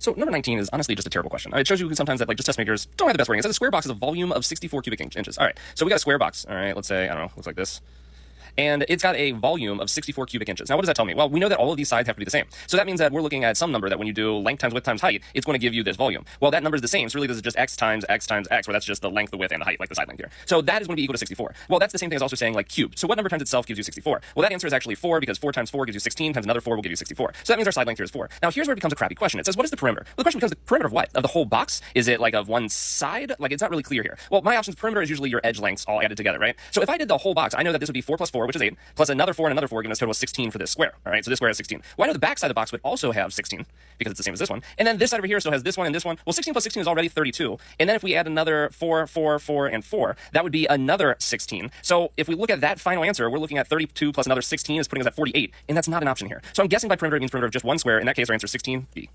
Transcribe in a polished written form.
So number 19 is honestly just a terrible question. It shows you sometimes that like just test makers don't have the best wording. It says a square box is a volume of 64 cubic inches. All right, so we got a square box. All right, let's say, I don't know, looks like this. And it's got a volume of 64 cubic inches. Now, what does that tell me? Well, we know that all of these sides have to be the same. So that means that we're looking at some number that when you do length times width times height, it's going to give you this volume. Well, that number is the same. So really, this is just x times x times x, where that's just the length, the width, and the height, like the side length here. So that is going to be equal to 64. Well, that's the same thing as also saying like cubed. So what number times itself gives you 64? Well, that answer is actually 4, because 4 times 4 gives you 16, times another 4 will give you 64. So that means our side length here is 4. Now, here's where it becomes a crappy question. It says, what is the perimeter? Well, the question becomes the perimeter of what? Of the whole box? Is it like of one side? Like, it's not really clear here. Well, my options, perimeter is usually your edge lengths all added together, right? So if I did the whole box, I know that this would be 4 plus 4, which is 8, plus another 4 and another 4, giving us a total of 16 for this square. All right, so this square has 16. Well, I know the back side of the box would also have 16, because it's the same as this one. And then this side over here still has this one and this one. Well, 16 plus 16 is already 32. And then if we add another 4, 4, 4, and 4, that would be another 16. So if we look at that final answer, we're looking at 32 plus another 16 is putting us at 48. And that's not an option here. So I'm guessing by perimeter it means perimeter of just one square. In that case, our answer is 16B.